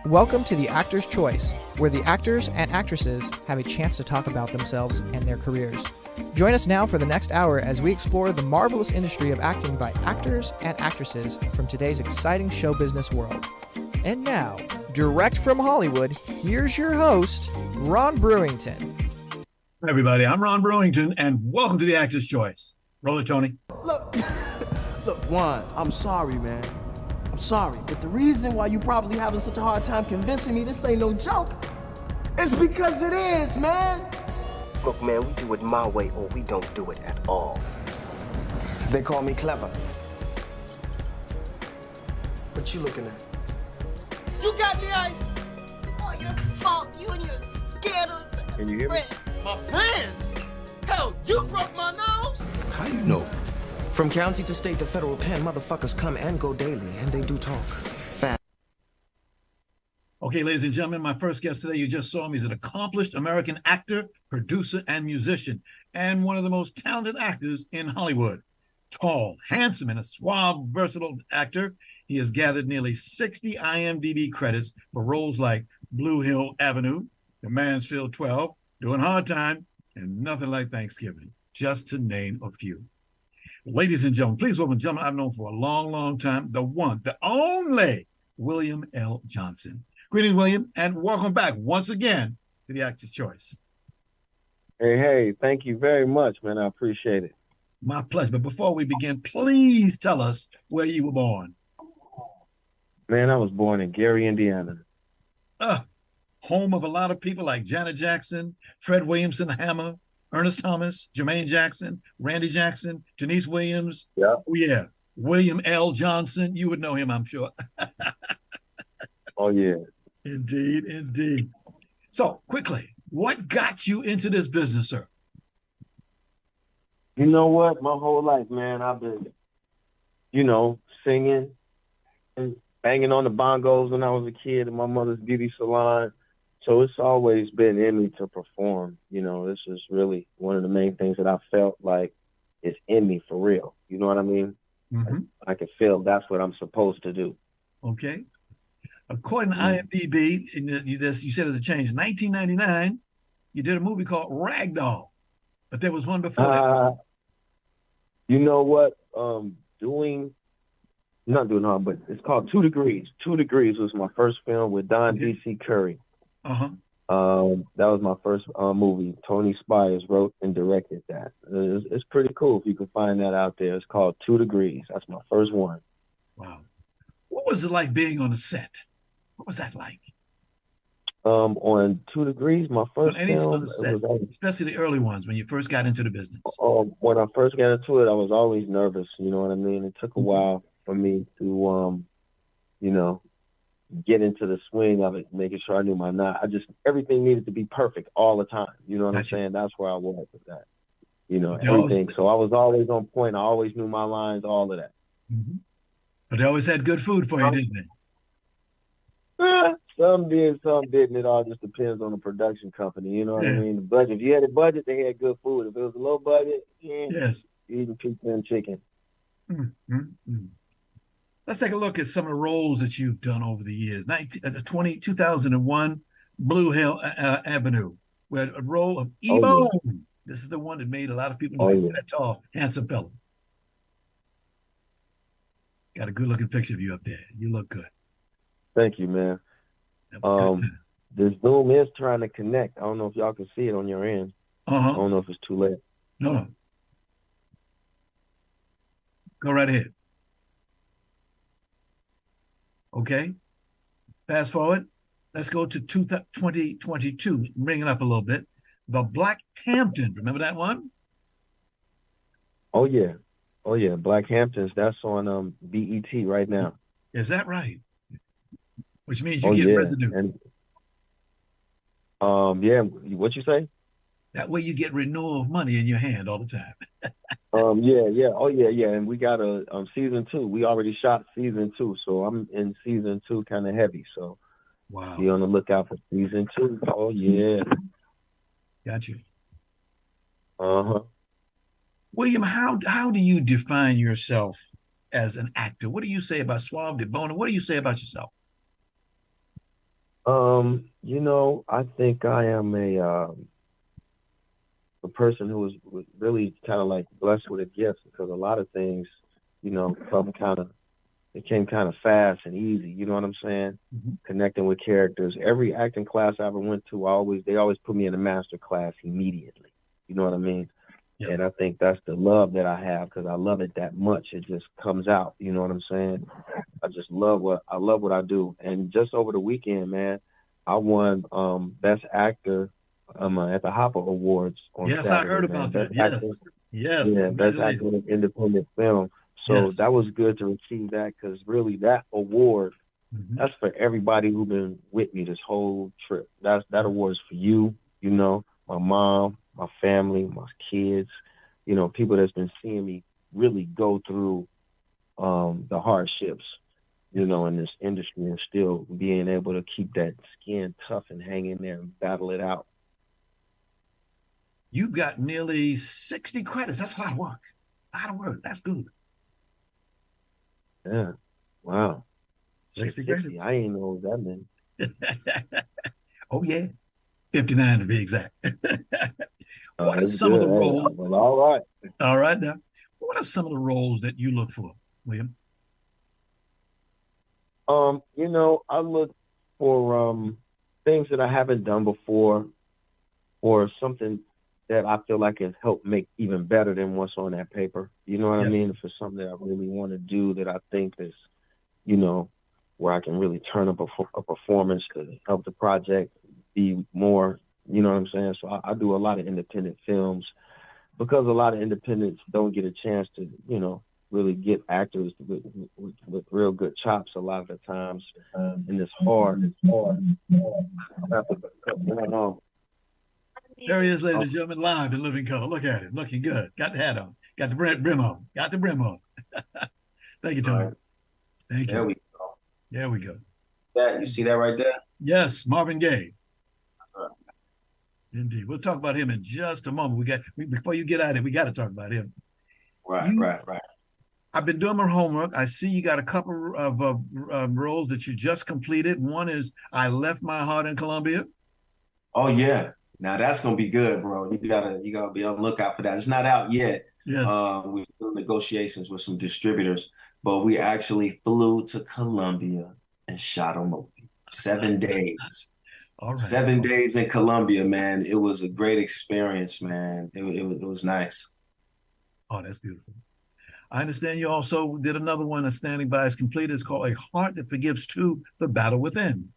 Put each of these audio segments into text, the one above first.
Welcome to The Actor's Choice, where the actors and actresses have a chance to talk about themselves and their careers. Join us now for the next hour as we explore the marvelous industry of acting by actors and actresses from today's exciting show business world. And now, direct from Hollywood, here's your host, Ron Brewington. Hi, everybody. I'm Ron Brewington, and welcome to The Actor's Choice. Roll it, Tony. Look, Juan, I'm sorry, man. I'm sorry, but the reason why you probably having such a hard time convincing me this ain't no joke is because it is, man. Look, man, we do it my way or we don't do it at all. They call me clever. What you looking at? You got the ice. It's all your fault, you and your scandalous Can you hear me? friends. My friends? Hell, you broke my nose. How you know? From county to state to federal pen, motherfuckers come and go daily, and they do talk. Fast. Okay, ladies and gentlemen, my first guest today, you just saw him. He's an accomplished American actor, producer, and musician, and one of the most talented actors in Hollywood. Tall, handsome, and a suave, versatile actor, he has gathered nearly 60 IMDb credits for roles like Blue Hill Avenue, The Mansfield 12, Doing Hard Time, and Nothing Like Thanksgiving, just to name a few. Ladies and gentlemen, please welcome a gentleman I've known for a long, long time, the one, the only William L. Johnson. Greetings, William, and welcome back once again to The Actor's Choice. Hey, thank you very much, man. I appreciate it. My pleasure. But before we begin, please tell us where you were born. Man, I was born in Gary, Indiana. Home of a lot of people like Janet Jackson, Fred Williamson, Hammer, Ernest Thomas, Jermaine Jackson, Randy Jackson, Denise Williams. Yeah. Oh, yeah. William L. Johnson. You would know him, I'm sure. Oh, yeah. Indeed, indeed. So, quickly, what got you into this business, sir? You know what? My whole life, man, I've been, singing and banging on the bongos when I was a kid in my mother's beauty salon. So it's always been in me to perform. This is really one of the main things that I felt like is in me for real. You know what I mean? Mm-hmm. I can feel that's what I'm supposed to do. Okay. According to IMDb, you said it's a change. In 1999, you did a movie called Ragdoll, but there was one before that. You know what? Not doing hard, but it's called 2 Degrees. 2 Degrees was my first film with Don D.C. Curry. Uh-huh. That was my first movie. Tony Spires wrote and directed that. It's pretty cool if you can find that out there. It's called 2 Degrees. That's my first one. Wow. What was it like being on a set? What was that like? On 2 Degrees, my first film, set, especially the early ones when you first got into the business. When I first got into it, I was always nervous. You know what I mean? It took a while for me to, get into the swing of it, making sure I knew my knot. Everything needed to be perfect all the time. You know what I'm saying? That's where I was with that. Everything. So I was always on point. I always knew my lines, all of that. Mm-hmm. But they always had good food for you, didn't they? Some did, some didn't. It all just depends on the production company. You know what I mean? The budget. If you had a budget, they had good food. If it was a low budget, yes, eating pizza and chicken. Mm-hmm. Let's take a look at some of the roles that you've done over the years. 2001, Blue Hill Avenue, where a role of E-Bone. Yeah. This is the one that made a lot of people know that tall, handsome fellow. Got a good-looking picture of you up there. You look good. Thank you, man. This Zoom is trying to connect. I don't know if y'all can see it on your end. I don't know if it's too late. No. Go right ahead. Okay. Fast forward. Let's go to 2022. Bring it up a little bit. The Black Hampton. Remember that one? Oh, yeah. Black Hamptons. That's on BET right now. Is that right? Which means you get residue. And, what you say? That way you get renewal of money in your hand all the time. And we got a season 2. We already shot season 2, so I'm in season 2 kind of heavy. So wow, be on the lookout for season 2. Oh yeah, got you. William, how do you define yourself as an actor? What do you say about Suave de Bona? What do you say about yourself? I think I am a person who was really kind of like blessed with a gift because a lot of things, come kind of it came kind of fast and easy. You know what I'm saying? Mm-hmm. Connecting with characters. Every acting class I ever went to, they always put me in a master class immediately. You know what I mean? Yep. And I think that's the love that I have because I love it that much. It just comes out. You know what I'm saying? I just love what I do. And just over the weekend, man, I won Best Actor at the Hopper Awards on Yes, I heard Saturday, man. about that. Best Yes. Actor, Yes. yeah, Best Actor Congratulations. in Independent Film. So Yes. that was good to receive that because really that award, Mm-hmm. that's for everybody who's been with me this whole trip. That award is for you, my mom, my family, my kids, people that's been seeing me really go through the hardships, in this industry and still being able to keep that skin tough and hang in there and battle it out. You've got nearly 60 credits. That's a lot of work. A lot of work. That's good. Yeah. Wow. 60 60. credits. I ain't know that many. Oh, yeah. 59 to be exact. What are That's some of good. the Hey, roles? well, all right. All right, now. What are some of the roles that you look for, William? I look for things that I haven't done before or something that I feel like can help make even better than what's on that paper. You know what I Yes. mean? If it's something that I really want to do that I think is, you know, where I can really turn up a performance to help the project be more, you know what I'm saying? So I do a lot of independent films because a lot of independents don't get a chance to, really get actors with real good chops a lot of the times. And it's hard. There he is, ladies Oh, and gentlemen, live in living color. Look at him, looking good. Got the hat on. Got the brim on. Got the brim on. Thank you, All Tony. right. Thank There you. we go. There we go. That you see that right there? Yes, Marvin Gaye. All Indeed. We'll talk about him in just a moment. Before you get out of it, we got to talk about him. right, You, right, right. I've been doing my homework. I see you got a couple of roles that you just completed. One is I Left My Heart in Colombia. Oh yeah. Now that's gonna be good, bro. You gotta be on the lookout for that. It's not out yet. Yes. We're still in negotiations with some distributors, but we actually flew to Colombia and shot a movie. 7 days. All right. 7 days in Colombia, man. It was a great experience, man. It was nice. Oh, that's beautiful. I understand you also did another one, A Standing By is Completed. It's called A Heart That Forgives 2, The Battle Within.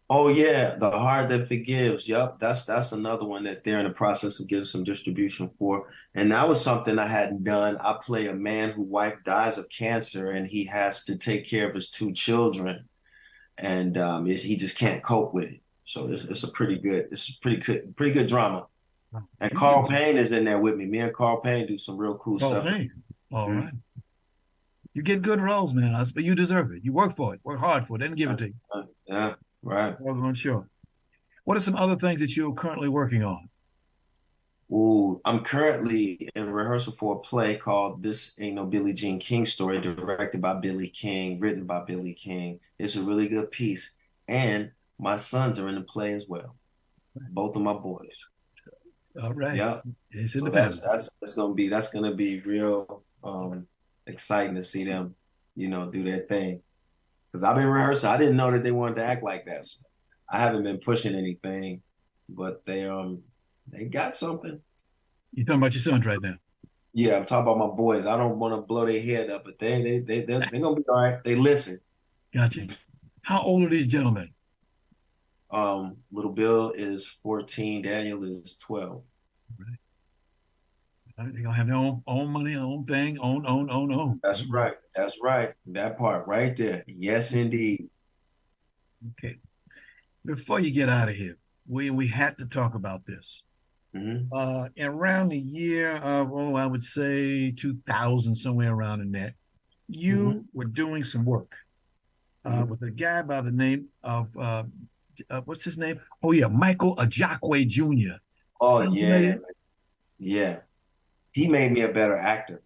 Oh yeah, The Heart That Forgives. Yep, that's another one that they're in the process of getting some distribution for. And that was something I hadn't done. I play a man whose wife dies of cancer and he has to take care of his two children. And he just can't cope with it. So it's pretty good drama. And Carl Payne is in there with me. Me and Carl Payne do some real cool Carl stuff. Payne. All Mhm. right. You get good roles, man. But you deserve it. You work for it. Work hard for it. They didn't give it to you. Yeah, right. I'm sure. What are some other things that you're currently working on? Ooh, I'm currently in rehearsal for a play called This Ain't No Billie Jean King Story, directed by Billy King, written by Billy King. It's a really good piece. And my sons are in the play as well. Both of my boys. All right. Yeah. It's in So the family. that's gonna be real exciting to see them, do their thing. Because I've been rehearsing. I didn't know that they wanted to act like that. So I haven't been pushing anything, but they got something. You're talking about your sons right now. Yeah, I'm talking about my boys. I don't want to blow their head up, but they're gonna be all right. They listen. Gotcha. How old are these gentlemen? Little Bill is 14, Daniel is 12. Right. They're gonna have their own money, own thing, own. That's right. That's right. That part right there. Yes, indeed. Okay. Before you get out of here, we had to talk about this. Hmm. Around the year of, I would say 2000, somewhere around in there, you were doing some work with a guy by the name of what's his name? Oh yeah, Michael Ajakwe Jr. Oh Sound yeah, familiar? yeah. He made me a better actor,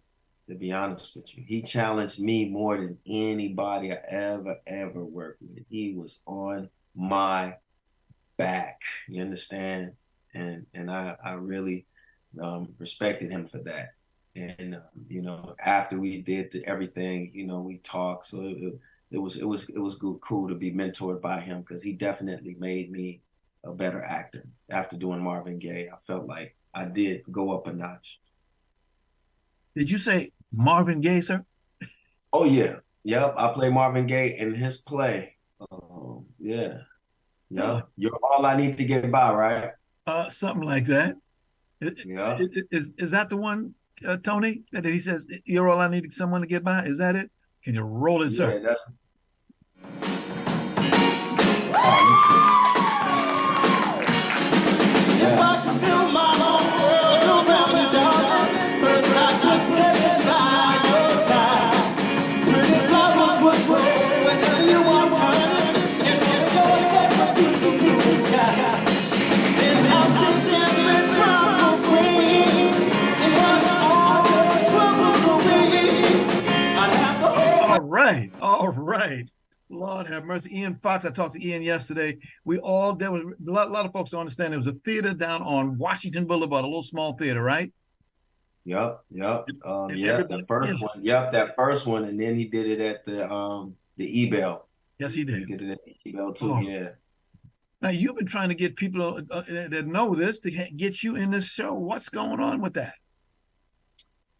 to be honest with you. He challenged me more than anybody I ever worked with. He was on my back. You understand? And I really respected him for that. And after we did everything, we talked. So it was cool to be mentored by him because he definitely made me a better actor. After doing Marvin Gaye, I felt like I did go up a notch. Did you say Marvin Gaye, sir? Oh yeah, yep. I play Marvin Gaye in his play. Yeah, yep. You're all I need to get by, right? Something like that. Yeah. Is that the one, Tony? That he says, "You're all I need, someone to get by." Is that it? Can you roll it, sir? Yeah, that's. Oh, you true. If I could build my own world around you, darling, first I could get by your side. Pretty flowers would grow wherever you are running, and your head would be the blue sky. And I'll take every trouble free, and wash all your troubles away. I'd have the whole. All right. Lord have mercy. Ian Fox, I talked to Ian yesterday. There was a lot of folks don't understand. There was a theater down on Washington Boulevard, a little small theater, right? Yep. The first one. Yep, that first one, and then he did it at the Ebell. Yes, he did. He did it at the Ebell too. Yeah. Now you've been trying to get people that know this to get you in this show. What's going on with that?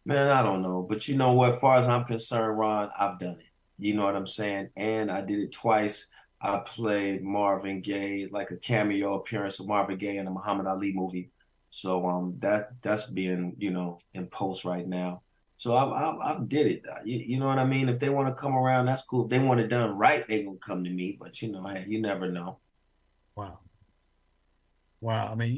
Man, I don't know, but you know what? As far as I'm concerned, Ron, I've done it. You know what I'm saying? And I did it twice. I played Marvin Gaye, like a cameo appearance of Marvin Gaye in a Muhammad Ali movie. So that's being, in post right now. So I did it. You know what I mean? If they want to come around, that's cool. If they want it done right, they gonna come to me. But hey, you never know. Wow. I mean,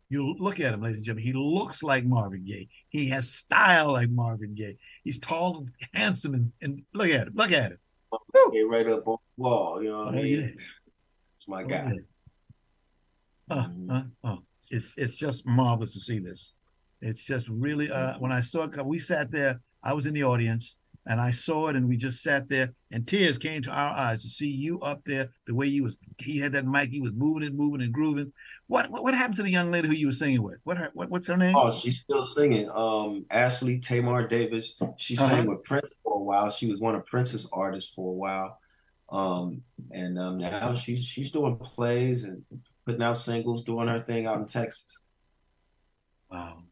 you look at him, ladies and gentlemen. He looks like Marvin Gaye. He has style like Marvin Gaye. He's tall and handsome, and look at him. Hey, right up on the wall. You know what I mean? Yeah. It's my guy. It's just marvelous to see this. It's just really when I saw it, we sat there. I was in the audience, and I saw it, and we just sat there, and tears came to our eyes to see you up there. The way he had that mic, he was moving and grooving. What happened to the young lady who you were singing with? What's her name? Oh, she's still singing. Ashley Tamar Davis. She sang with Prince for a while. She was one of Prince's artists for a while. Now she's doing plays and putting out singles, doing her thing out in Texas. Wow.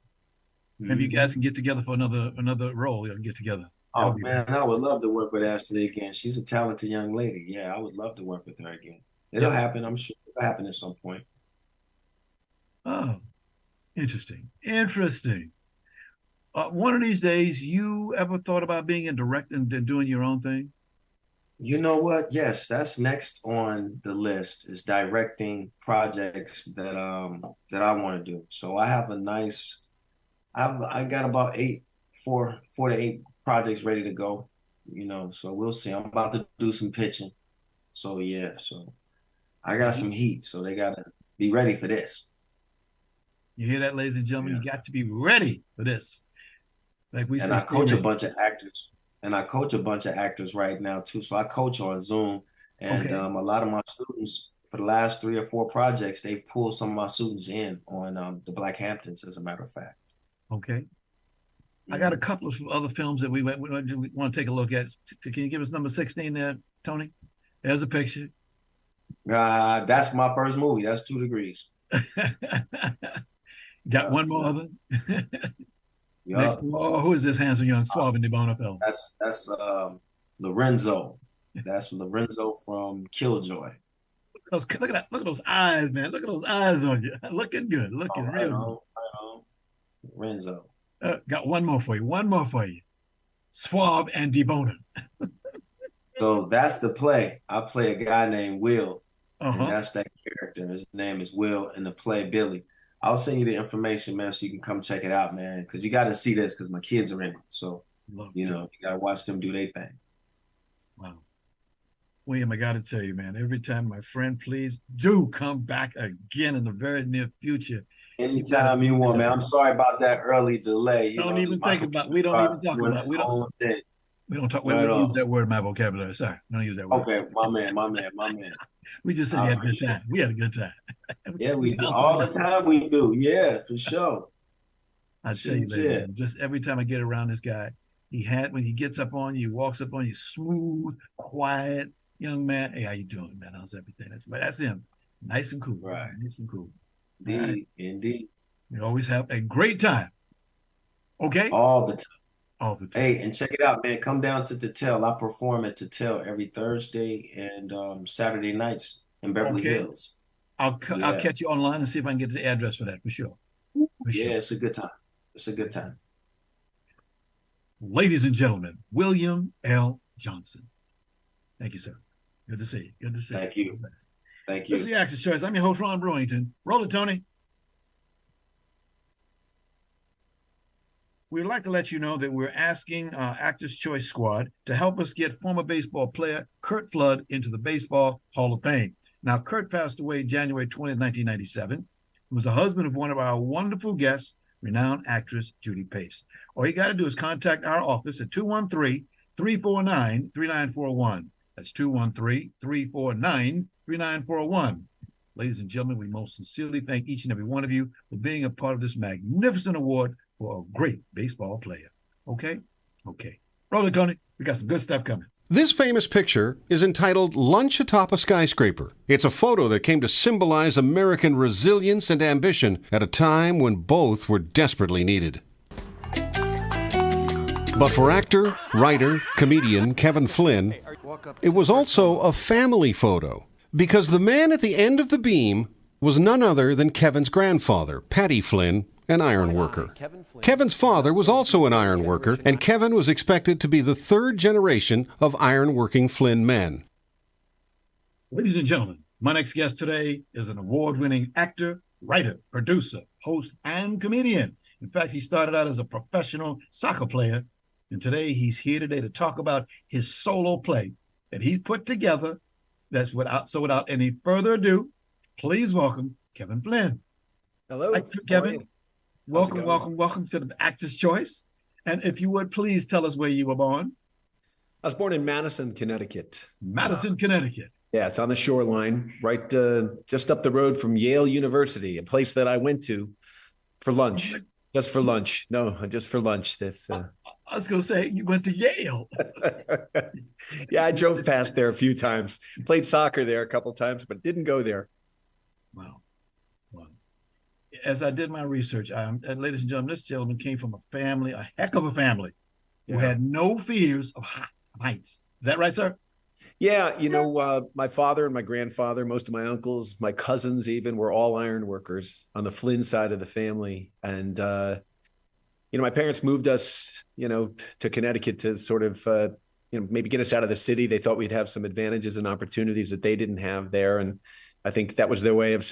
Maybe you guys can get together for another role. You'll get together. Oh man, I would love to work with Ashley again. She's a talented young lady. Yeah, I would love to work with her again. It'll happen. I'm sure it'll happen at some point. Oh, interesting. One of these days, you ever thought about being a director and doing your own thing? You know what? Yes, that's next on the list is directing projects that I want to do. So I have I got about 4 to 8 projects ready to go. So we'll see. I'm about to do some pitching. So yeah, so I got some heat. So they gotta be ready for this. You hear that, ladies and gentlemen? You got to be ready for this. Like we said, I coach a bunch of actors. And I coach a bunch of actors right now too. So I coach on Zoom, and a lot of my students for the last 3 or 4 projects, they've pulled some of my students in on the Black Hamptons, as a matter of fact. Okay. I got a couple of other films that we want to take a look at. Can you give us number 16 there, Tony? There's a picture. That's my first movie. That's 2 Degrees. Got one more other? Yep. Who is this handsome young suave and debonair film? That's Lorenzo. That's Lorenzo from Killjoy. Look at that. Look at those eyes, man. Look at those eyes on you. Looking good. Looking real good. Lorenzo. Got one more for you. Suave and debonair. So that's the play. I play a guy named Will. And that's that character. His name is Will in the play Billy. I'll send you the information, man, so you can come check it out, man. Because you got to see this because my kids are in it. So, you got to watch them do their thing. Wow. William, I got to tell you, man, every time, my friend, please do come back again in the very near future. Anytime you want, man. I'm sorry about that early delay. We don't even talk about it. We don't talk. We Right don't use on. that word in my vocabulary. Sorry, we don't use that word. Okay, my man, my man, my man. We just said I we had a good appreciate it. time. We had a good time. Yeah, We we do. bounced All the around. time we do. Yeah, for sure. I tell you, Shoot, ladies and yeah. gentlemen, just every time I get around this guy, when he gets up on you, walks up on you, smooth, quiet, young man. Hey, how you doing, man? How's everything? That's him. Nice and cool. Right. Nice and cool. All right. Indeed, indeed. We always have a great time. Okay? All the time. All the time. Hey, and check it out, man. Come down to Tatel. I perform at Tatel every Thursday and Saturday nights in Beverly Okay. Hills. I'll Yeah. catch you online and see if I can get the address for that for sure. For Yeah, sure. it's a good time. It's a good time. Ladies and gentlemen, William L. Johnson. Thank you, sir. Good to see you. Good to see Thank you. you. Thank This is you. the Actors Choice. I'm your host, Ron Brewington. Roll it, Tony. We'd like to let you know that we're asking our Actors Choice squad to help us get former baseball player Curt Flood into the Baseball Hall of Fame. Now, Curt passed away January 20th, 1997. He was the husband of one of our wonderful guests, renowned actress Judy Pace. All you got to do is contact our office at 213-349-3941. That's 213-349-3941. Ladies and gentlemen, we most sincerely thank each and every one of you for being a part of this magnificent award for a great baseball player. Okay? Okay. Roll it, Tony. We got some good stuff coming. This famous picture is entitled Lunch Atop a Skyscraper. It's a photo that came to symbolize American resilience and ambition at a time when both were desperately needed. But for actor, writer, comedian Kevin Flynn, it was also a family photo, because the man at the end of the beam was none other than Kevin's grandfather, Patty Flynn, an iron worker. Kevin's father was also an iron worker, and Kevin was expected to be the third generation of iron-working Flynn men. Ladies and gentlemen, my next guest today is an award-winning actor, writer, producer, host, and comedian. In fact, he started out as a professional soccer player, and today he's here today to talk about his solo play that he put together. Without any further ado, please welcome Kevin Flynn. Hello, Hi, Kevin. Welcome to the Actor's Choice. And if you would, please tell us where you were born. I was born in Madison, Connecticut. Madison, Connecticut. Yeah, it's on the shoreline, right just up the road from Yale University, a place that I went to for lunch. Just for lunch. No, just for lunch. I was going to say, you went to Yale. Yeah, I drove past there a few times. Played soccer there a couple of times, but didn't go there. Wow. As I did my research, and ladies and gentlemen, this gentleman came from a heck of a family, who had no fears of heights. Is that right, sir? Yeah, my father and my grandfather, most of my uncles, my cousins even, were all iron workers on the Flynn side of the family. And, my parents moved us, to Connecticut to sort of, maybe get us out of the city. They thought we'd have some advantages and opportunities that they didn't have there. And I think that was their way of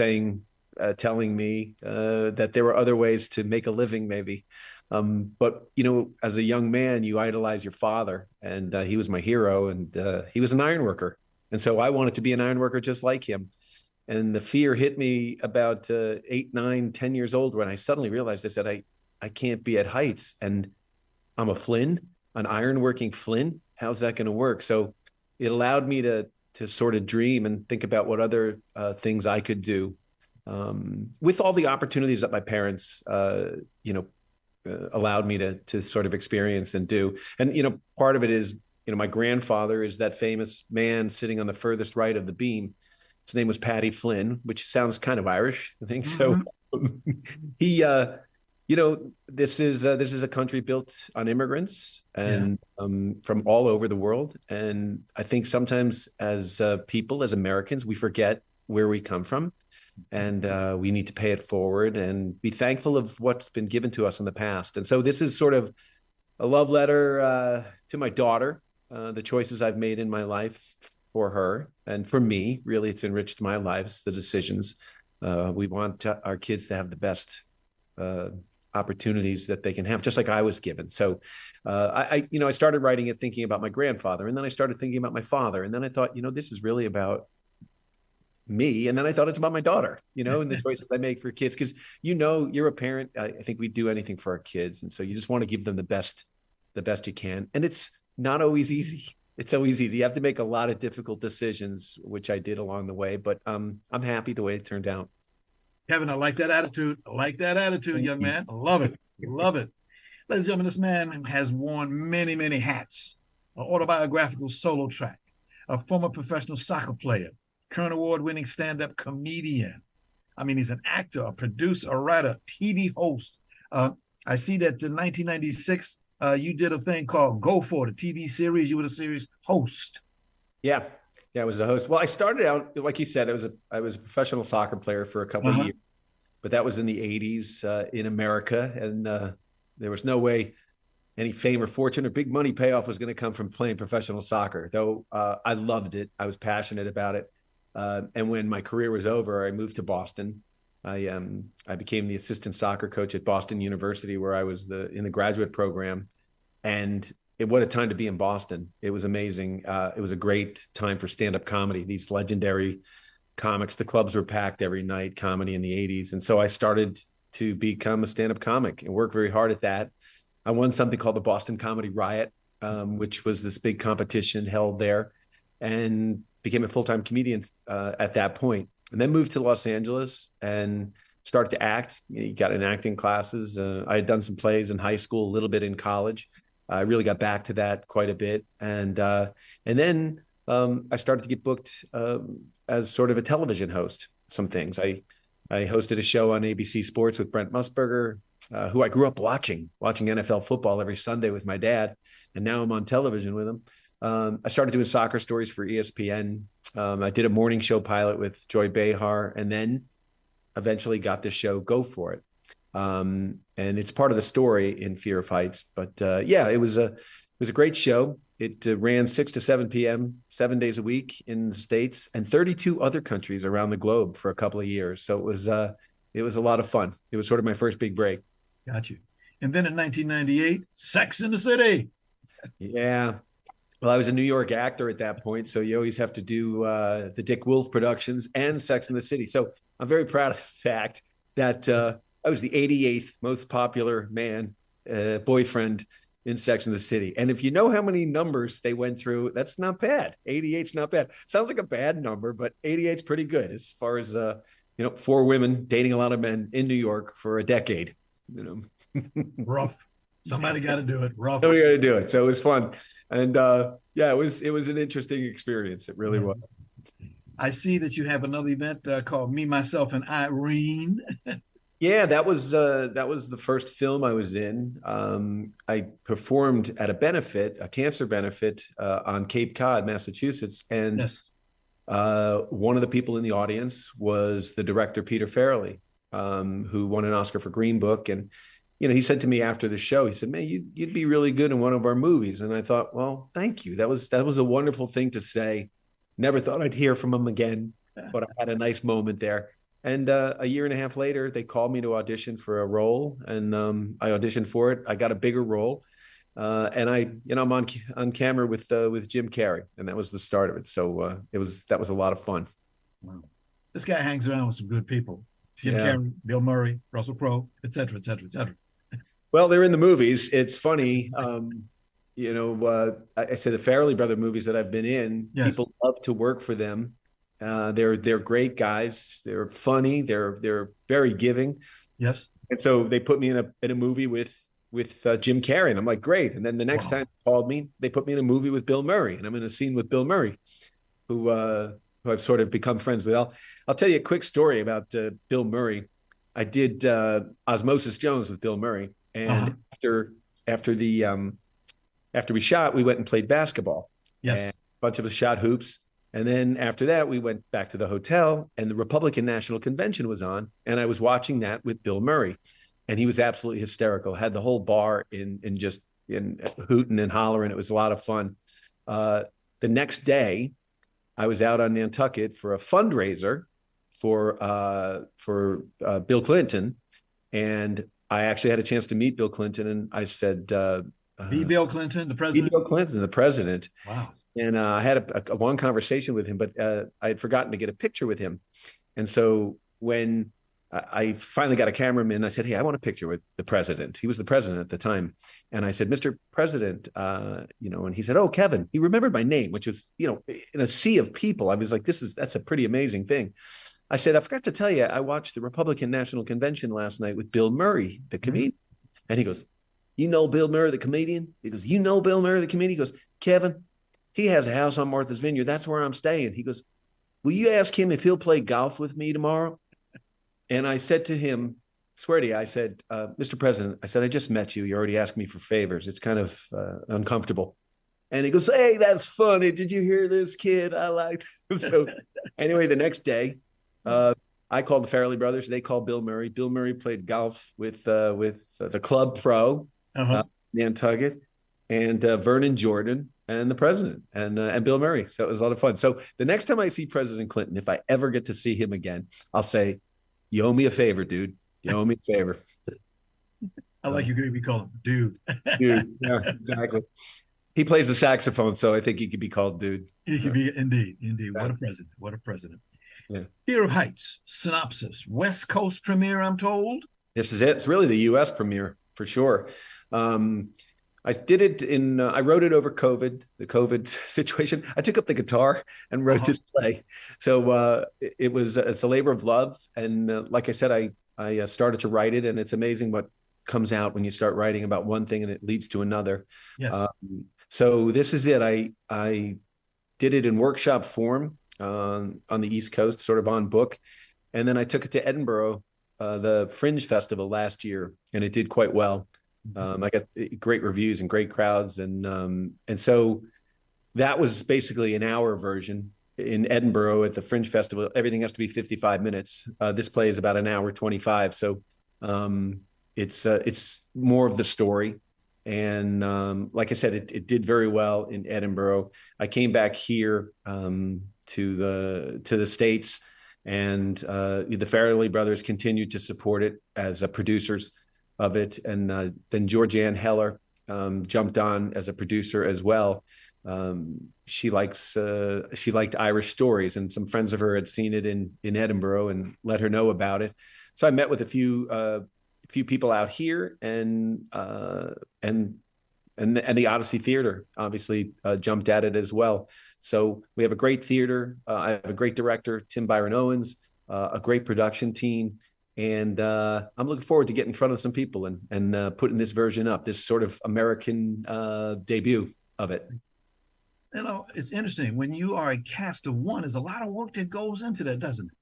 telling me that there were other ways to make a living, maybe. But, as a young man, you idolize your father, and he was my hero, and he was an iron worker. And so I wanted to be an iron worker just like him. And the fear hit me about 8, 9, 10 years old when I suddenly realized, I said, I can't be at heights, and I'm a Flynn, an iron working Flynn. How's that going to work? So it allowed me to sort of dream and think about what other things I could do with all the opportunities that my parents, allowed me to sort of experience and do. And, part of it is, my grandfather is that famous man sitting on the furthest right of the beam. His name was Patty Flynn, which sounds kind of Irish, I think. So he, this is a country built on immigrants and from all over the world. And I think sometimes as people, as Americans, we forget where we come from. And we need to pay it forward and be thankful of what's been given to us in the past. And so this is sort of a love letter to my daughter, the choices I've made in my life for her and for me. Really, it's enriched my lives, the decisions. We want our kids to have the best opportunities that they can have, just like I was given. So I started writing it thinking about my grandfather, and then I started thinking about my father. And then I thought, this is really about me. And then I thought it's about my daughter, and the choices I make for kids. Because, you're a parent. I think we do anything for our kids. And so you just want to give them the best you can. And it's not always easy. It's always easy. You have to make a lot of difficult decisions, which I did along the way, but I'm happy the way it turned out. Kevin, I like that attitude. I like that attitude, young man. I love it. Love it. Ladies and gentlemen, this man has worn many, many hats. An autobiographical solo track, a former professional soccer player, current award-winning stand-up comedian. I mean, he's an actor, a producer, a writer, TV host. I see that in 1996, you did a thing called Go For It, a TV series. You were the series host. Yeah. Yeah, I was a host. Well, I started out, like you said, I was a professional soccer player for a couple of years, but that was in the 80s in America. And there was no way any fame or fortune or big money payoff was going to come from playing professional soccer, though I loved it. I was passionate about it. And when my career was over, I moved to Boston. I became the assistant soccer coach at Boston University, where I was in the graduate program. And what a time to be in Boston. It was amazing. It was a great time for stand-up comedy. These legendary comics, the clubs were packed every night, comedy in the 80s. And so I started to become a stand-up comic and work very hard at that. I won something called the Boston Comedy Riot, which was this big competition held there, and became a full-time comedian at that point. And then moved to Los Angeles and started to act. You got in acting classes. I had done some plays in high school, a little bit in college. I really got back to that quite a bit. And then I started to get booked as sort of a television host, some things. I hosted a show on ABC Sports with Brent Musburger, who I grew up watching NFL football every Sunday with my dad. And now I'm on television with him. I started doing soccer stories for ESPN. I did a morning show pilot with Joy Behar, and then eventually got this show Go For It. And it's part of the story in Fear of Heights. But yeah, it was a great show. It ran 6 to 7 p.m., 7 days a week in the States, and 32 other countries around the globe for a couple of years. So it was a lot of fun. It was sort of my first big break. Got you. And then in 1998, Sex in the City. Yeah. Well, I was a New York actor at that point, so you always have to do the Dick Wolf productions and Sex in the City. So I'm very proud of the fact that I was the 88th most popular man, boyfriend in Sex in the City. And if you know how many numbers they went through, that's not bad. 88's not bad. Sounds like a bad number, but 88's pretty good as far as 4 women dating a lot of men in New York for a decade. Rough. Somebody got to do it. Rough. Somebody got to do it. So it was fun. And yeah, it was an interesting experience. It really was. I see that you have another event called Me, Myself, and Irene. Yeah, that was the first film I was in. I performed at a cancer benefit on Cape Cod, Massachusetts. And yes. One of the people in the audience was the director, Peter Farrelly, who won an Oscar for Green Book. And he said to me after the show, he said, "Man, you'd be really good in one of our movies." And I thought, well, thank you. That was a wonderful thing to say. Never thought I'd hear from him again, but I had a nice moment there. And a year and a half later, they called me to audition for a role, and I auditioned for it. I got a bigger role, and I'm on camera with Jim Carrey, and that was the start of it. So that was a lot of fun. Wow. This guy hangs around with some good people: Jim Carrey, Bill Murray, Russell Crowe, et cetera, et cetera, et cetera. Well, they're in the movies. It's funny. I say the Farrelly brother movies that I've been in, yes. People love to work for them. They're great guys. They're funny. They're very giving. Yes. And so they put me in a movie with Jim Carrey, and I'm like, great. And then the next time they called me, they put me in a movie with Bill Murray, and I'm in a scene with Bill Murray, who I've sort of become friends with. I'll tell you a quick story about Bill Murray. I did Osmosis Jones with Bill Murray, and after we shot, we went and played basketball. Yes. And a bunch of us shot hoops. And then after that, we went back to the hotel, and the Republican National Convention was on. And I was watching that with Bill Murray, and he was absolutely hysterical. Had the whole bar in hooting and hollering. It was a lot of fun. The next day, I was out on Nantucket for a fundraiser for Bill Clinton. And I actually had a chance to meet Bill Clinton. And I said, the Bill Clinton, the president? Bill Clinton, the president. Wow. And I had a long conversation with him, but I had forgotten to get a picture with him. And so when I finally got a cameraman. I said, hey, I want a picture with the president. He was the president at the time. And I said, Mr. President, and he said, oh, Kevin. He remembered my name, which was, in a sea of people. I was like, that's a pretty amazing thing. I said, I forgot to tell you, I watched the Republican National Convention last night with Bill Murray, the comedian. And he goes, you know Bill Murray, the comedian? He goes, you know Bill Murray, the comedian? He goes, Kevin, he has a house on Martha's Vineyard. That's where I'm staying. He goes, will you ask him if he'll play golf with me tomorrow? And I said to him, swear to you, I said, Mr. President, I said, I just met you. You already asked me for favors. It's kind of uncomfortable. And he goes, hey, that's funny. Did you hear this, kid? I like this. So anyway, the next day, I called the Farrelly brothers. They called Bill Murray. Bill Murray played golf with the club pro, Nantucket, and Vernon Jordan, and the president, and Bill Murray. So it was a lot of fun. So the next time I see President Clinton, if I ever get to see him again, I'll say, you owe me a favor, dude. You owe me a favor. I like you could be called dude. Dude, yeah, exactly. He plays the saxophone, so I think he could be called dude. He could be, indeed. What a president. What a president. Yeah. Theater of Heights, synopsis, West Coast premiere, I'm told. This is it. It's really the U.S. premiere for sure. I did it I wrote it over the COVID situation. I took up the guitar and wrote this play. So it's a labor of love. And like I said, I started to write it, and it's amazing what comes out when you start writing about one thing and it leads to another. Yes. So this is it. I did it in workshop form on the East Coast, sort of on book. And then I took it to Edinburgh, the Fringe Festival last year, and it did quite well. I got great reviews and great crowds. And so that was basically an hour version. In Edinburgh at the Fringe Festival, everything has to be 55 minutes. This play is about an hour 25. So it's more of the story. And like I said, it did very well in Edinburgh. I came back here to the States, and the Farrelly brothers continued to support it as producers of it. And then Georgianne Heller jumped on as a producer as well. She liked Irish stories, and some friends of her had seen it in Edinburgh and let her know about it. So I met with a few people out here, and the Odyssey Theater obviously jumped at it as well. So we have a great theater. I have a great director, Tim Byron Owens, a great production team. And I'm looking forward to getting in front of some people and putting this version up, this sort of American debut of it. It's interesting. When you are a cast of one, there's a lot of work that goes into that, doesn't it?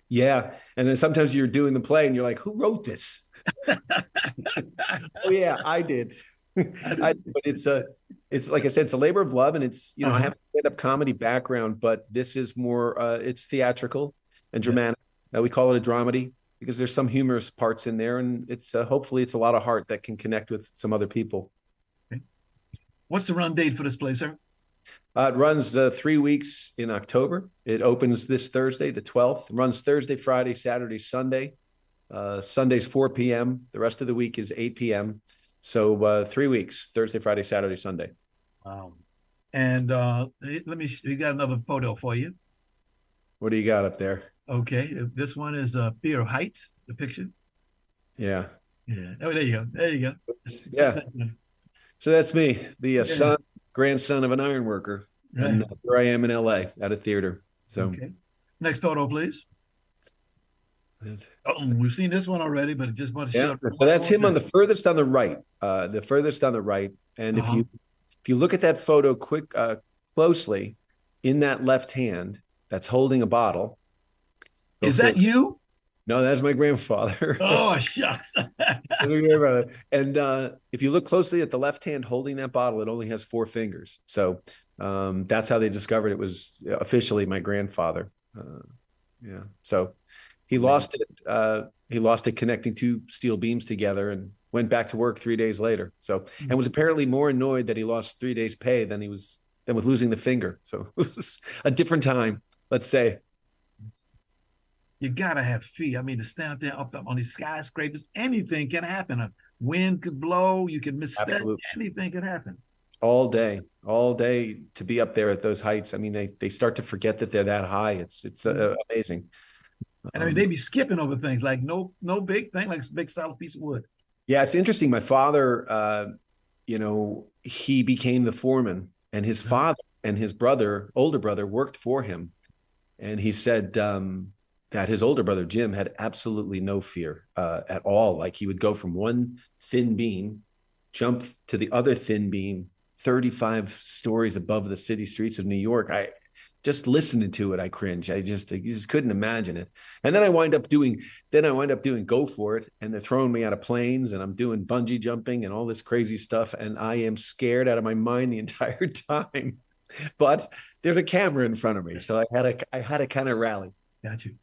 Yeah. And then sometimes you're doing the play and you're like, who wrote this? Oh, yeah, I did. But it's like I said, it's a labor of love, and it's, I have a stand-up comedy background, but this is more, it's theatrical and dramatic. We call it a dramedy because there's some humorous parts in there, and it's hopefully it's a lot of heart that can connect with some other people. Okay. What's the run date for this play, sir? It runs 3 weeks in October. It opens this Thursday, the 12th. It runs Thursday, Friday, Saturday, Sunday. Sunday's 4 p.m. The rest of the week is 8 p.m. So 3 weeks, Thursday, Friday, Saturday, Sunday. Wow. And we got another photo for you. What do you got up there? Okay. This one is Fear of Heights, the picture. Yeah. Yeah. Oh, there you go. There you go. Yeah. So that's me, the grandson of an ironworker. Right. And here I am in LA at a theater. So okay. Next photo, please. We've seen this one already, but it just want to show. So that's him on the furthest on the right. The furthest on the right. And if you look at that photo closely, in that left hand that's holding a bottle. Is that you? No, that's my grandfather. Oh, shucks. And if you look closely at the left hand holding that bottle, it only has 4 fingers. So that's how they discovered it was officially my grandfather. So he lost it. He lost it connecting 2 steel beams together and went back to work 3 days later. So, and was apparently more annoyed that he lost 3 days' pay than with losing the finger. So it was a different time, let's say. You gotta have feet. I mean, to stand up there up on these skyscrapers, anything can happen. A wind could blow. You could misstep. Absolutely. Anything could happen. All day to be up there at those heights. I mean, they start to forget that they're that high. It's amazing. And I mean, they be skipping over things like no big thing, like a big solid piece of wood. Yeah, it's interesting. My father, he became the foreman, and his father and his older brother, worked for him. And he said that his older brother, Jim, had absolutely no fear at all. Like he would go from one thin beam, jump to the other thin beam, 35 stories above the city streets of New York. Just listening to it, I cringe. You just couldn't imagine it. And then I wind up doing Go For It, and they're throwing me out of planes, and I'm doing bungee jumping and all this crazy stuff, and I am scared out of my mind the entire time. But there's a camera in front of me, so I had to kind of rally. Got you.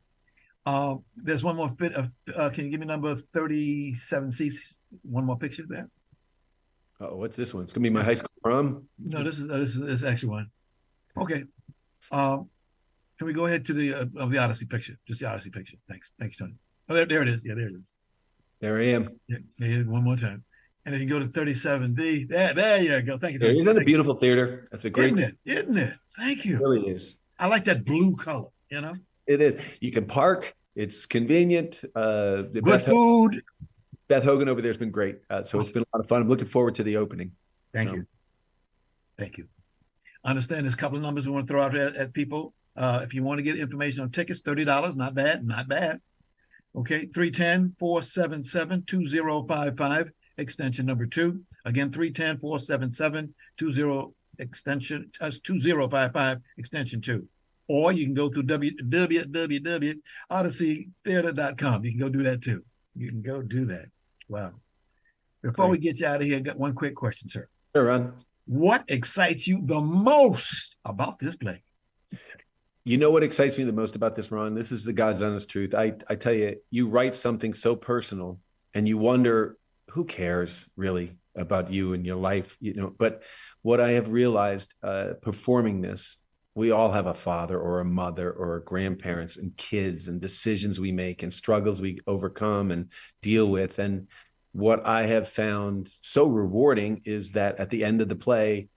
There's one more fit of. Can you give me number 37C? One more picture there. Oh, what's this one? It's gonna be my high school prom. No, this is actually one. Okay. Can we go ahead to the Odyssey picture? Just the Odyssey picture. Thanks, Tony. Oh, there it is. Yeah, there it is. There I am. Yeah, one more time. And if you go to 37D, there you go. Thank you, Tony. Isn't it a beautiful theater? That's a great. Isn't it? Thank you. It really is. I like that blue color. It is. You can park. It's convenient. Good food. Beth Hogan over there has been great. So it's been a lot of fun. I'm looking forward to the opening. Thank you. I understand there's a couple of numbers we want to throw out at people. If you want to get information on tickets, $30. Not bad. Okay, 310-477-2055, extension number 2. Again, 310-477-2055, extension 2. Or you can go through www.odysseytheater.com. You can go do that too. Wow. Before we get you out of here, I got one quick question, sir. Sure, Ron. What excites you the most about this play? You know what excites me the most about this, Ron? This is the God's honest truth. I tell you, you write something so personal and you wonder, who cares really about you and your life? But what I have realized performing this, we all have a father or a mother or grandparents and kids and decisions we make and struggles we overcome and deal with. And what I have found so rewarding is that at the end of the play,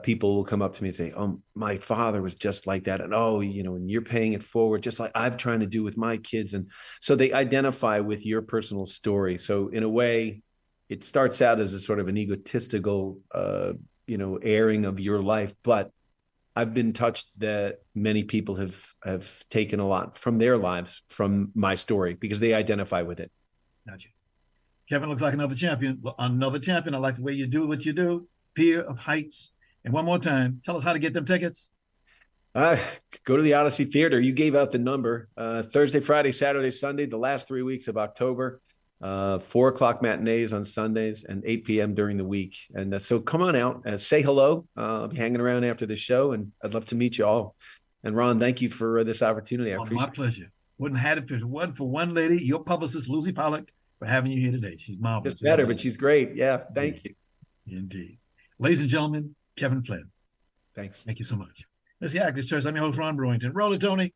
people will come up to me and say, "Oh, my father was just like that." And, and you're paying it forward, just like I'm trying to do with my kids. And so they identify with your personal story. So in a way, it starts out as a sort of an egotistical, airing of your life. But I've been touched that many people have taken a lot from their lives, from my story, because they identify with it. Gotcha. Kevin looks like another champion. I like the way you do what you do. Fear of heights. And one more time, tell us how to get them tickets. Go to the Odyssey Theater. You gave out the number. Thursday, Friday, Saturday, Sunday, the last 3 weeks of October. 4:00 matinees on Sundays and 8 p.m. during the week. And so come on out, say hello. I'll be hanging around after the show, and I'd love to meet you all. And Ron, thank you for this opportunity. I appreciate it. My pleasure. Wouldn't have had it if it wasn't for one lady, your publicist, Lucy Pollock, for having you here today. She's marvelous. It's better, but she's great. Yeah, thank you. Indeed. Ladies and gentlemen, Kevin Flynn. Thanks. Thank you so much. This is the Actors Church. I'm your host, Ron Brewington. Roll it, Tony.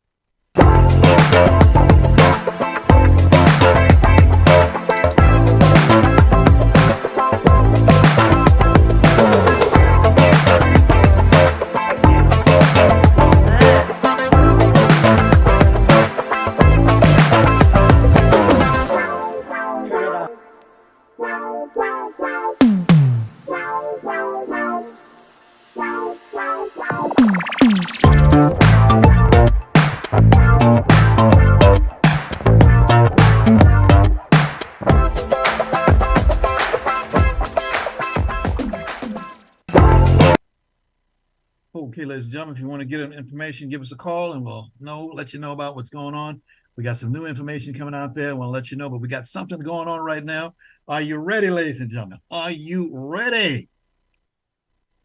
Okay, ladies and gentlemen, if you want to get information, give us a call and we'll let you know about what's going on. We got some new information coming out there. We'll let you know, but we got something going on right now. Are you ready, ladies and gentlemen? Are you ready?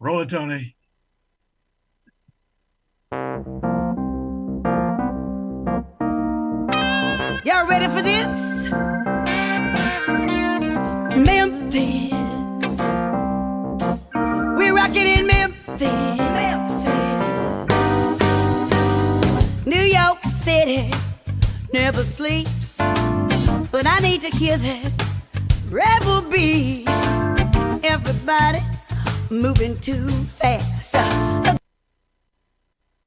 Roll it, Tony. Y'all ready for this? Memphis. We're rocking in Memphis. New York City never sleeps, but I need to hear that rebel beat. Everybody's moving too fast.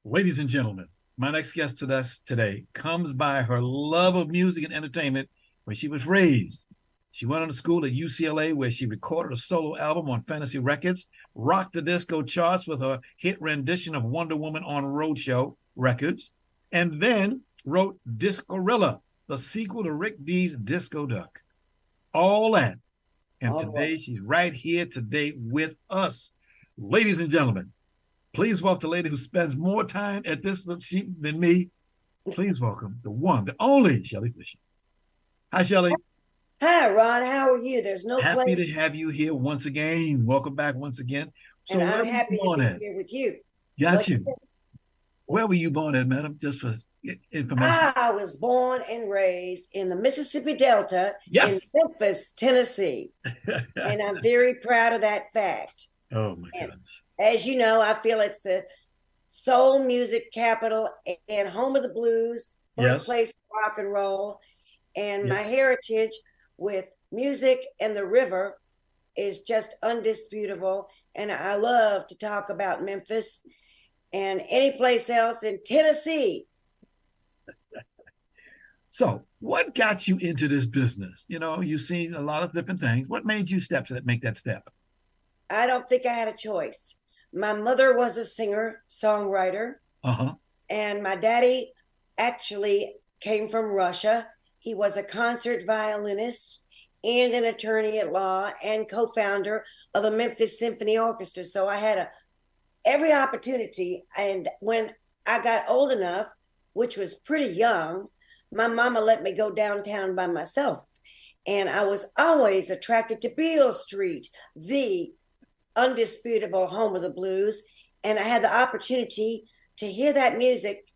Ladies and gentlemen, My next guest to us today comes by her love of music and entertainment where she was raised. She went on to school at UCLA where she recorded a solo album on Fantasy Records, rocked the disco charts with her hit rendition of Wonder Woman on Roadshow Records, and then wrote Discorilla, the sequel to Rick D's Disco Duck. All that. And today she's right here today with us. Ladies and gentlemen, please welcome the lady who spends more time at this sheet than me. Please welcome the one, the only Shelley Fisher. Hi, Shelley. Hi, Ron. How are you? There's no Happy place. to have you here once again. Welcome back once again. So And where I'm were happy you to born be at? here with you. Got What- you. Where were you born at, madam? Just for information. I was born and raised in the Mississippi Delta Yes. in Memphis, Tennessee. And I'm very proud of that fact. Oh, my And gosh. as you know, I feel it's the soul music capital and home of the blues, Yes. birthplace of rock and roll. And Yep. my heritage with music and the river is just undisputable. And I love to talk about Memphis and any place else in Tennessee. So what got you into this business? You know, you've seen a lot of different things. What made you make that step? I don't think I had a choice. My mother was a singer, songwriter, Uh-huh. and my daddy actually came from Russia. He was a concert violinist and an attorney at law and co-founder of the Memphis Symphony Orchestra. So I had every opportunity. And when I got old enough, which was pretty young, my mama let me go downtown by myself. And I was always attracted to Beale Street, the undisputable home of the blues. And I had the opportunity to hear that music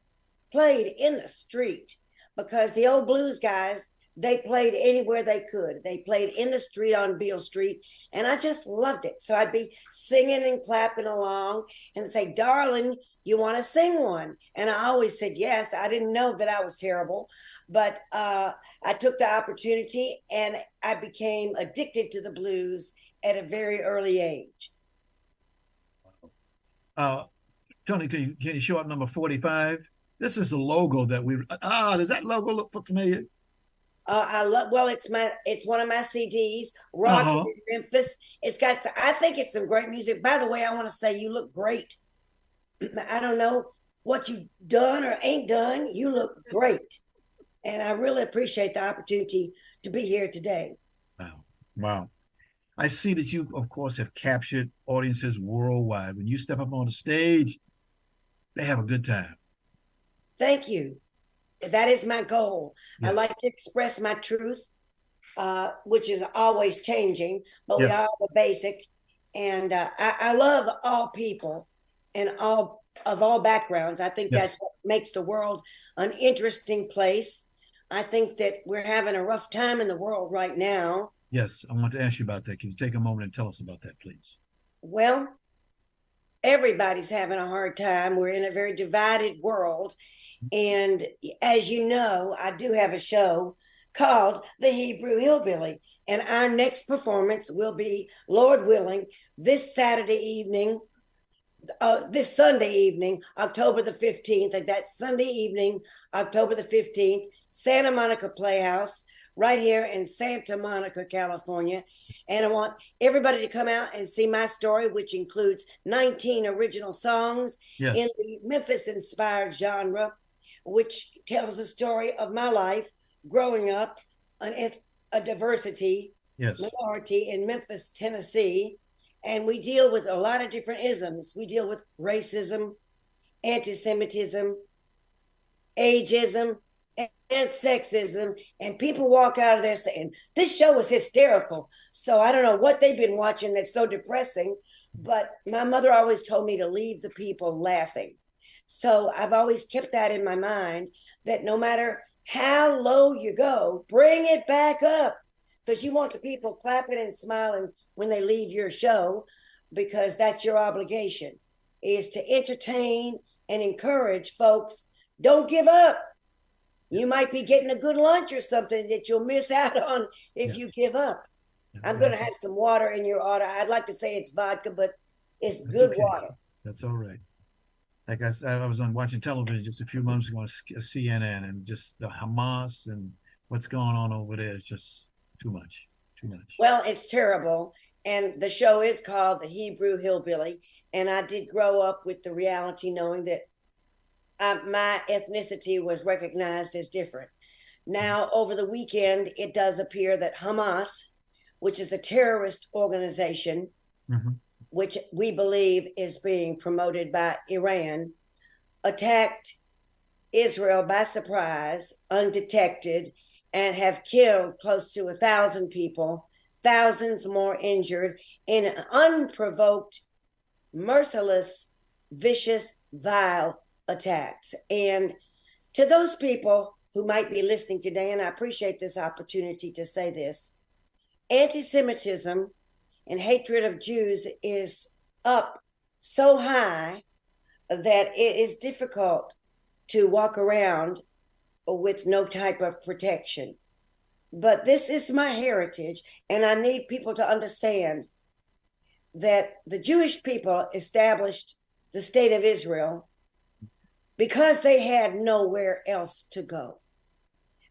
played in the street because the old blues guys, they played anywhere they could. They played in the street on Beale Street, and I just loved it. So I'd be singing and clapping along and say, darling, you want to sing one? And I always said yes. I didn't know that I was terrible, but I took the opportunity and I became addicted to the blues at a very early age. Tony, can you show up number 45? This is the logo that does that logo look familiar? I love. Well, it's one of my CDs. Rock in Memphis. I think it's some great music. By the way, I want to say you look great. I don't know what you've done or ain't done. You look great, and I really appreciate the opportunity to be here today. Wow. I see that you, of course, have captured audiences worldwide. When you step up on the stage, they have a good time. Thank you. That is my goal. Yes. I like to express my truth, which is always changing, but we Yes. are the basic. And I love all people and all backgrounds. I think Yes. that's what makes the world an interesting place. I think that we're having a rough time in the world right now. Yes, I want to ask you about that. Can you take a moment and tell us about that, please? Well, everybody's having a hard time. We're in a very divided world. And as you know, I do have a show called The Hebrew Hillbilly. And our next performance will be, Lord willing, this Sunday evening, October the 15th. And that's Sunday evening, October the 15th, Santa Monica Playhouse, right here in Santa Monica, California. And I want everybody to come out and see my story, which includes 19 original songs Yes. in the Memphis-inspired genre, which tells the story of my life growing up, a diversity Yes. minority in Memphis, Tennessee. And we deal with a lot of different isms. We deal with racism, anti-Semitism, ageism, and sexism. And people walk out of there saying, this show is hysterical. So I don't know what they've been watching that's so depressing, but my mother always told me to leave the people laughing. So I've always kept that in my mind, that no matter how low you go, bring it back up, because you want the people clapping and smiling when they leave your show, because that's your obligation, is to entertain and encourage folks. Don't give up. You might be getting a good lunch or something that you'll miss out on if you give up. I'm going to have some water in your order. I'd like to say it's vodka, but it's That's good okay. water. That's all right. like I was on watching television just a few months ago on CNN, and just the Hamas and what's going on over there is just too much, too much. Well, it's terrible. And the show is called The Hebrew Hillbilly. And I did grow up with the reality knowing that my ethnicity was recognized as different. Now, over the weekend, it does appear that Hamas, which is a terrorist organization, which we believe is being promoted by Iran, attacked Israel by surprise, undetected, and have killed close to 1,000 people, thousands more injured in an unprovoked, merciless, vicious, vile attacks. And to those people who might be listening today, and I appreciate this opportunity to say this, anti-Semitism and hatred of Jews is up so high that it is difficult to walk around with no type of protection. But this is my heritage, and I need people to understand that the Jewish people established the state of Israel because they had nowhere else to go.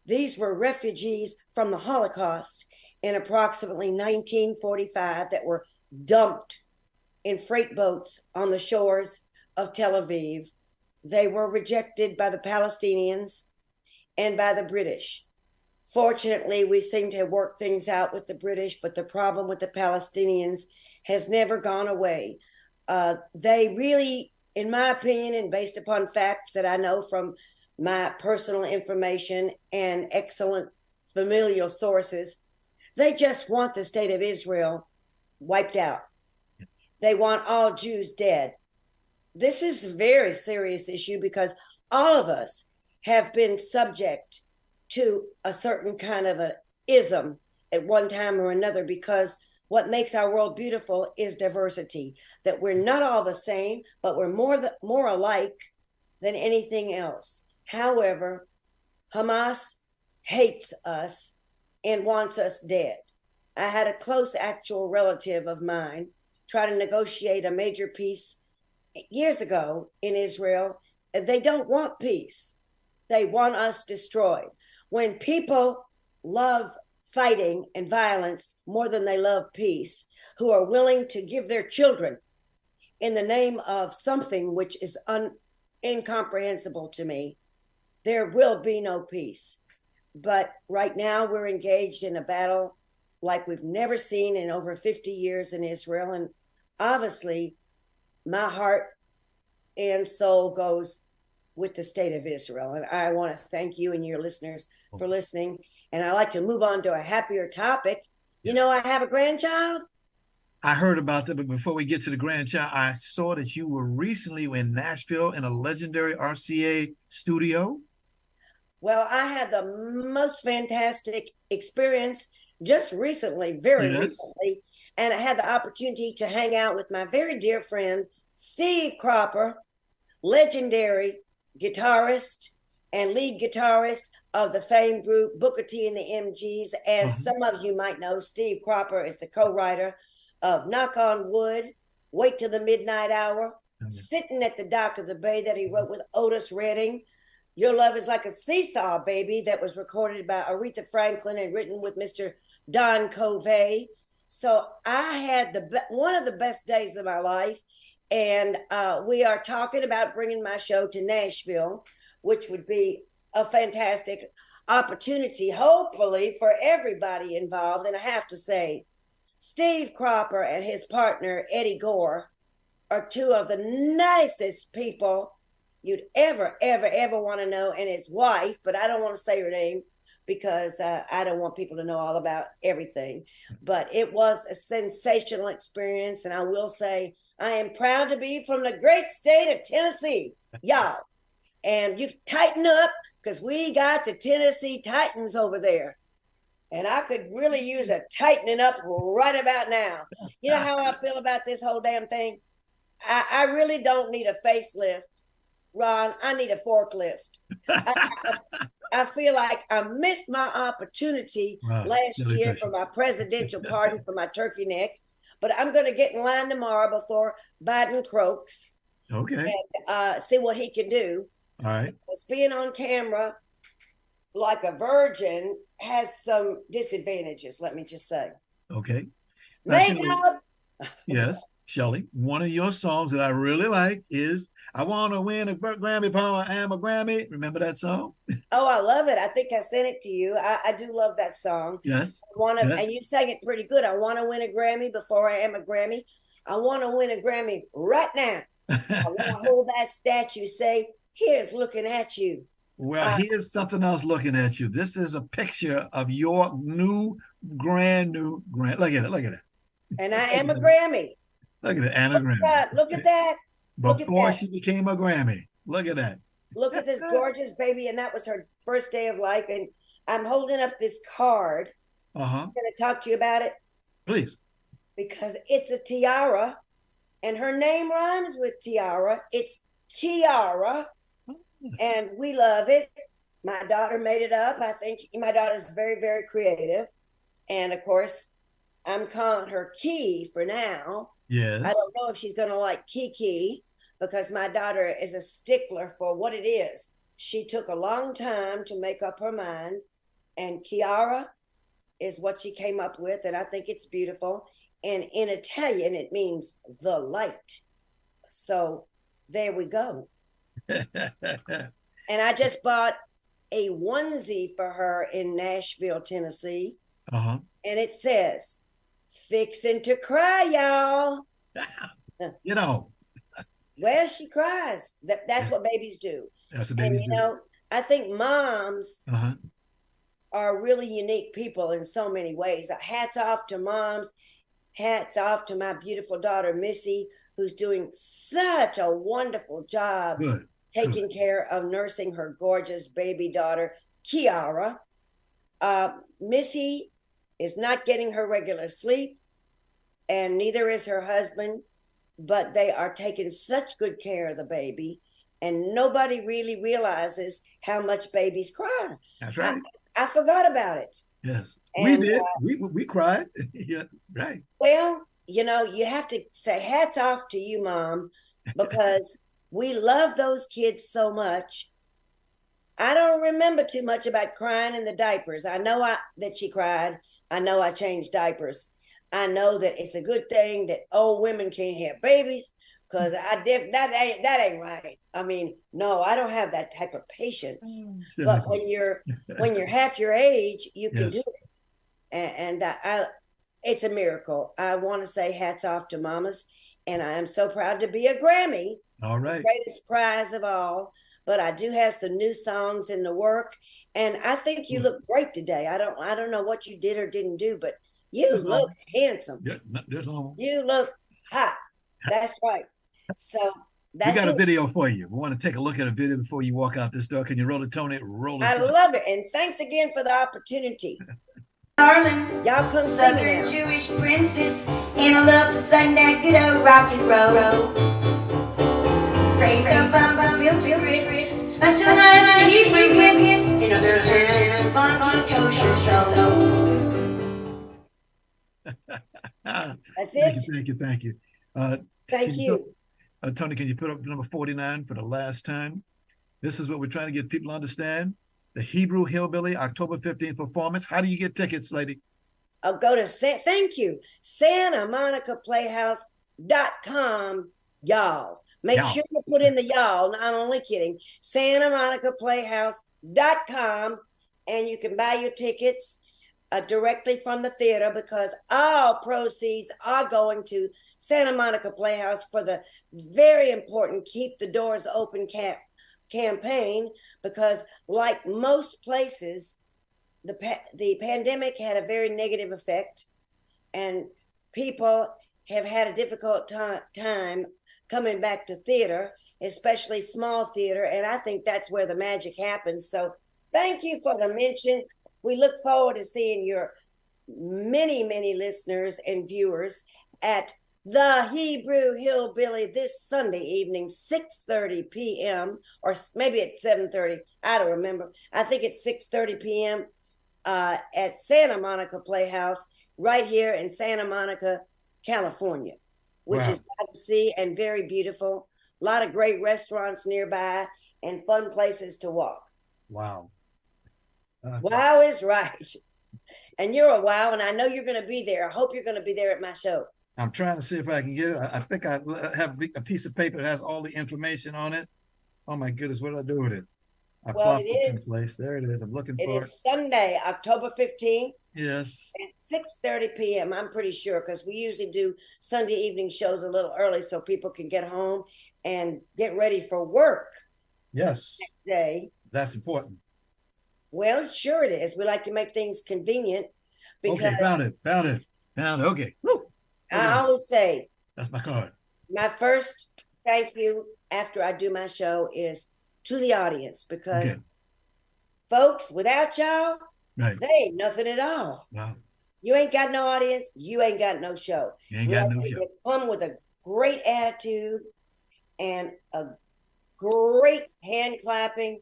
These were refugees from the Holocaust in approximately 1945 that were dumped in freight boats on the shores of Tel Aviv. They were rejected by the Palestinians and by the British. Fortunately, we seem to have worked things out with the British, but the problem with the Palestinians has never gone away. They really, in my opinion, and based upon facts that I know from my personal information and excellent familial sources, they just want the state of Israel wiped out. They want all Jews dead. This is a very serious issue because all of us have been subject to a certain kind of a ism at one time or another, because what makes our world beautiful is diversity, that we're not all the same, but we're more alike than anything else. However, Hamas hates us and wants us dead. I had a close actual relative of mine try to negotiate a major peace years ago in Israel, and they don't want peace. They want us destroyed. When people love fighting and violence more than they love peace, who are willing to give their children in the name of something which is incomprehensible to me, there will be no peace. But right now we're engaged in a battle like we've never seen in over 50 years in Israel. And obviously, my heart and soul goes with the state of Israel. And I want to thank you and your listeners for listening. And I'd like to move on to a happier topic. You know, I have a grandchild. I heard about that, but before we get to the grandchild, I saw that you were recently in Nashville in a legendary RCA studio. Well, I had the most fantastic experience just recently, very recently. And I had the opportunity to hang out with my very dear friend, Steve Cropper, legendary guitarist and lead guitarist of the famed group Booker T and the MGs. As some of you might know, Steve Cropper is the co-writer of Knock on Wood, Wait Till the Midnight Hour, Sitting at the Dock of the Bay, that he wrote with Otis Redding. Your Love Is Like a Seesaw, Baby, that was recorded by Aretha Franklin and written with Mr. Don Covey. So I had one of the best days of my life. And we are talking about bringing my show to Nashville, which would be a fantastic opportunity, hopefully, for everybody involved. And I have to say, Steve Cropper and his partner, Eddie Gore, are two of the nicest people you'd ever want to know, and his wife, but I don't want to say her name because I don't want people to know all about everything. But it was a sensational experience, and I will say I am proud to be from the great state of Tennessee, y'all. And you tighten up, because we got the Tennessee Titans over there. And I could really use a tightening up right about now. You know how I feel about this whole damn thing? I really don't need a facelift, Ron. I need a forklift. I feel like I missed my opportunity last year for my presidential pardon for my turkey neck. But I'm going to get in line tomorrow before Biden croaks. Okay. and see what he can do. All right. Because being on camera like a virgin has some disadvantages, let me just say. Okay. Now, Shelley, Makeup. yes, Shelley, one of your songs that I really like is I Want to Win a Grammy, Power, I'm a Grammy. Remember that song? Oh, I love it. I think I sent it to you. I do love that song. Yes. I want to, Yes. and you sang it pretty good. I want to win a Grammy before I am a Grammy. I want to win a Grammy right now. I want to hold that statue, say, here's looking at you. Well, here's something else looking at you. This is a picture of your brand new Grammy. Look at it. Look at it. And I am a Grammy. Look at it. Anna Grammy. Look at that. Before she became a Grammy. Look at that. Look at this gorgeous baby. And that was her first day of life. And I'm holding up this card. I'm going to talk to you about it. Please. Because it's a tiara. And her name rhymes with tiara. It's Tiara. And we love it. My daughter made it up. I think my daughter's very, very creative. And of course, I'm calling her Key for now. Yes. I don't know if she's going to like Kiki because my daughter is a stickler for what it is. She took a long time to make up her mind. And Chiara is what she came up with. And I think it's beautiful. And in Italian, it means the light. So there we go. And I just bought a onesie for her in Nashville, Tennessee. And it says, fixing to cry, y'all. You know. Well, she cries. That's what babies do. That's what babies do. You know, I think moms are really unique people in so many ways. Hats off to moms. Hats off to my beautiful daughter, Missy, who's doing such a wonderful job taking care of nursing her gorgeous baby daughter, Chiara. Missy is not getting her regular sleep, and neither is her husband, but they are taking such good care of the baby, and nobody really realizes how much babies cry. That's right. I forgot about it. Yes, and, we did. We cried. Yeah, right. Well, you know, you have to say hats off to you, Mom, because we love those kids so much. I don't remember too much about crying in the diapers. I know that she cried. I know I changed diapers. I know that it's a good thing that old women can't have babies because that ain't right. I mean, no, I don't have that type of patience. But when you're half your age, you can do it, and it's a miracle. I want to say hats off to mamas, and I am so proud to be a Grammy. All right, greatest prize of all. But I do have some new songs in the work, and I think you look great today. I don't know what you did or didn't do, but you look handsome. You look hot. That's right. So that's we got a video for you. We want to take a look at a video before you walk out this door. Can you roll it, Tony? Roll it. I love it, and thanks again for the opportunity. Darling, y'all come Southern Jewish princess, and I love to sing that good old rock and roll. Praise the Bamba, filter grits, specialized in Hebrew hits, and other kinds of funky kosher soul. That's it. Thank you. Thank you. Tony, can you put up number 49 for the last time? This is what we're trying to get people to understand. The Hebrew Hillbilly, October 15th performance. How do you get tickets, lady? I'll go to SantaMonicaPlayhouse.com, y'all. Make sure you put in the y'all. I'm only kidding. SantaMonicaPlayhouse.com, and you can buy your tickets directly from the theater because all proceeds are going to Santa Monica Playhouse for the very important Keep the Doors Open campaign, because like most places, the pandemic had a very negative effect, and people have had a difficult time coming back to theater, especially small theater, and I think that's where the magic happens. So thank you for the mention. We look forward to seeing your many, many listeners and viewers at the Hebrew Hillbilly this Sunday evening, 6:30 p.m. or maybe it's 7:30. I don't remember. I think it's 6:30 p.m. At Santa Monica Playhouse right here in Santa Monica, California, which is by the sea and very beautiful. a lot of great restaurants nearby, and fun places to walk. Wow. Wow is right. And you're a wow, and I know you're going to be there. I hope you're going to be there at my show. I'm trying to see if I can get it. I think I have a piece of paper that has all the information on it. Oh my goodness, what did I do with it? I Well, popped it in place. There it is. I'm looking It for it. is Sunday, October 15th Yes. at 6:30 p.m. I'm pretty sure, because we usually do Sunday evening shows a little early so people can get home and get ready for work Yes. next day. That's important. Well, sure it is. We like to make things convenient because Okay, found it. Okay. Woo. I always say That's my card. my first thank you after I do my show is to the audience, because folks, without y'all, Right. they ain't nothing at all. Wow. You ain't got no audience, you ain't got no show. You ain't got no show. Come with a great attitude and a great hand clapping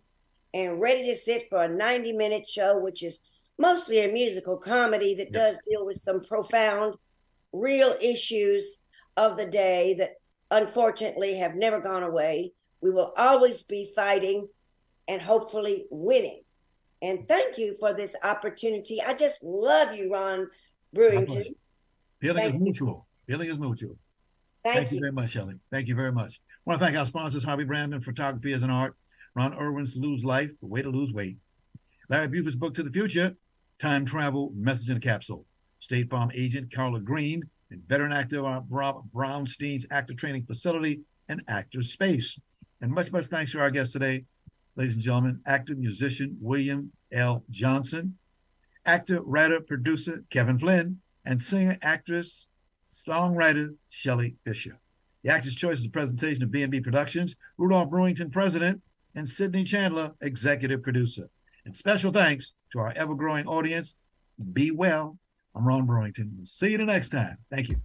and ready to sit for a 90-minute show, which is mostly a musical comedy that does deal with some profound, real issues of the day that unfortunately have never gone away. We will always be fighting and hopefully winning. And thank you for this opportunity. I just love you, Ron Brewington. Feeling is mutual. Feeling is mutual. Thank you very much, Shelley. Thank you very much. I want to thank our sponsors, Harvey Brandon, Photography as an Art, Ron Irwin's Lose Life, The Way to Lose Weight, Larry Buber's book To the Future, Time Travel, Message in a Capsule, State Farm agent Carla Green, and veteran actor Brownstein's Actor Training Facility and Actor Space. And much, much thanks to our guest today, ladies and gentlemen, actor, musician William L. Johnson, actor, writer, producer Kevin Flynn, and singer, actress, songwriter Shelley Fisher. The Actor's Choice is a presentation of B&B Productions, Rudolph Brewington, president, and Sidney Chandler, executive producer. And special thanks to our ever-growing audience. Be well. I'm Ron Brewington. We'll see you the next time. Thank you.